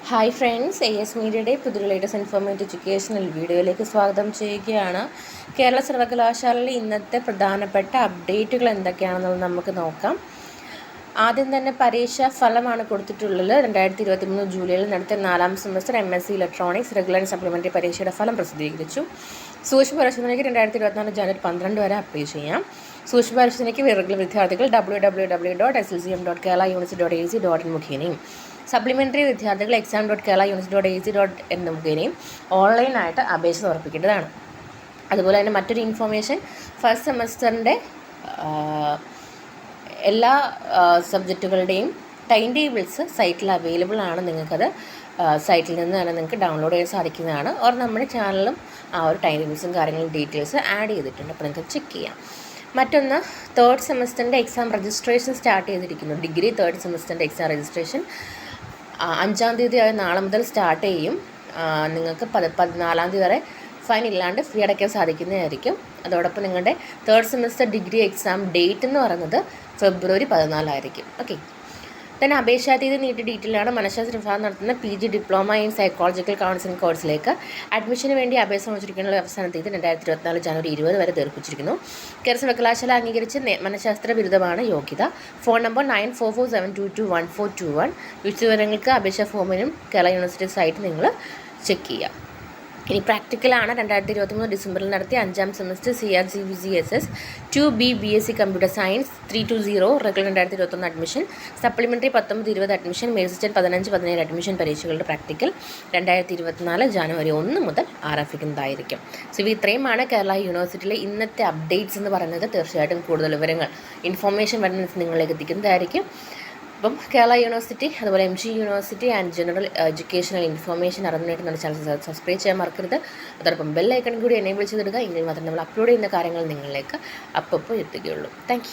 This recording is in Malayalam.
ഹായ് ഫ്രണ്ട്സ്, എസ് മീഡിയയുടെ പുതിയ ലേറ്റസ്റ്റ് ഇൻഫോർമേറ്റീവ് എഡ്യൂക്കേഷണൽ വീഡിയോയിലേക്ക് സ്വാഗതം ചെയ്യുകയാണ്. കേരള സർവകലാശാലയിലെ ഇന്നത്തെ പ്രധാനപ്പെട്ട അപ്ഡേറ്റുകൾ എന്തൊക്കെയാണെന്നുള്ളത് നമുക്ക് നോക്കാം. ആദ്യം തന്നെ പരീക്ഷാ ഫലമാണ് കൊടുത്തിട്ടുള്ളത്. 2023 ജൂലൈയിൽ നടത്തിയ 4ാം semester MSc electronics regular and supplementary പരീക്ഷയുടെ ഫലം പ്രസിദ്ധീകരിച്ചു. സൂക്ഷ്മ പരിശോധനയ്ക്ക് 2024 ജനുവരി 12 വരെ അപ്ലൈ ചെയ്യാം. സൂക്ഷ്മ പരിശോധനയ്ക്ക് റെഗുലർ വിദ്യാർത്ഥികൾ www.slcm.keralauniversity.ac.in മുഖേനയും സപ്ലിമെൻ്ററി വിദ്യാർത്ഥികൾ exam.keralauniversity.ac.in മുഖേനയും ഓൺലൈനായിട്ട് അപേക്ഷ സമർപ്പിക്കേണ്ടതാണ്. അതുപോലെ തന്നെ മറ്റൊരു ഇൻഫോർമേഷൻ, ഫസ്റ്റ് സെമസ്റ്ററിൻ്റെ എല്ലാ സബ്ജക്റ്റുകളുടെയും ടൈം ടേബിൾസ് സൈറ്റിൽ അവൈലബിൾ ആണ്. നിങ്ങൾക്കത് സൈറ്റിൽ നിന്ന് തന്നെ നിങ്ങൾക്ക് ഡൗൺലോഡ് ചെയ്യാൻ സാധിക്കുന്നതാണ്. ഓർ നമ്മുടെ ചാനലിലും ആ ഒരു ടൈം ടേബിൾസും കാര്യങ്ങളും ഡീറ്റെയിൽസ് ആഡ് ചെയ്തിട്ടുണ്ട്, അപ്പോൾ നിങ്ങൾക്ക് ചെക്ക് ചെയ്യാം. മറ്റൊന്ന്, തേർഡ് സെമസ്റ്ററിൻ്റെ എക്സാം രജിസ്ട്രേഷൻ സ്റ്റാർട്ട് ചെയ്തിരിക്കുന്നു. ഡിഗ്രി തേർഡ് സെമസ്റ്ററിൻ്റെ എക്സാം രജിസ്ട്രേഷൻ 5-ാം തീയതി നാളെ മുതൽ സ്റ്റാർട്ട് ചെയ്യും. നിങ്ങൾക്ക് 14-ാം തീയതി വരെ ഫൈൻ ഇല്ലാണ്ട് ഫീ അടയ്ക്കാൻ സാധിക്കുന്നതായിരിക്കും. അതോടൊപ്പം നിങ്ങളുടെ third semester degree exam date എന്ന് പറയുന്നത് ഫെബ്രുവരി 14 ഓക്കെ. തന്നെ അപേക്ഷാ തീയതി നീട്ടി ഡീറ്റെയിലാണ്. മനഃശാസ്ത്ര വിഭാഗം നടത്തുന്ന PG diploma in psychological counselling കോഴ്സിലേക്ക് അഡ്മിഷന് വേണ്ടി അപേക്ഷ സമർപ്പിച്ചിരിക്കുന്ന അവസാന തീയതി 2024 ജനുവരി 20 വരെ ദീർഘിച്ചിരിക്കുന്നു. കേരള സർവകലാശാല അംഗീകരിച്ച മനഃശാസ്ത്ര ബിരുദമാണ് യോഗ്യത. Phone number 9447221421. വിശദവിവരങ്ങൾക്ക് അപേക്ഷാ ഫോമിനും കേരള യൂണിവേഴ്സിറ്റി സൈറ്റ് നിങ്ങൾ ചെക്ക് ചെയ്യുക. ഇനി പ്രാക്ടിക്കലാണ്. 2023 ഡിസംബറിൽ നടത്തിയ 5ാം semester CRCBCSS 2B BSc computer science 320 regular 2021 admission, supplementary 19-20 admission, main 15-17 admission പരീക്ഷകളുടെ പ്രാക്ടിക്കൽ 2024 ജനുവരി 1 മുതൽ ആരംഭിക്കുന്നതായിരിക്കും. സോ ഇത്രയുമാണ് കേരള യൂണിവേഴ്സിറ്റിയിലെ ഇന്നത്തെ അപ്ഡേറ്റ്സ് എന്ന് പറയുന്നത്. തീർച്ചയായിട്ടും കൂടുതൽ വിവരങ്ങൾ ഇൻഫോർമേഷൻ വരുന്ന നിങ്ങളിലേക്ക് എത്തിക്കുന്നതായിരിക്കും. അപ്പം കേരള യൂണിവേഴ്സിറ്റി, അതുപോലെ MG university and general educational information അറിഞ്ഞിട്ട് നമ്മുടെ ചാനൽ സബ്സ്ക്രൈബ് ചെയ്യാൻ മറക്കരുത്. അതോടൊപ്പം ബെൽ ഐക്കൺ കൂടി എനേബിൾ ചെയ്തിടുക. എങ്കിൽ മാത്രം നമ്മൾ അപ്ലോഡ് ചെയ്യുന്ന കാര്യങ്ങൾ നിങ്ങളിലേക്ക് അപ്പോൾ എത്തുകയുള്ളൂ. താങ്ക്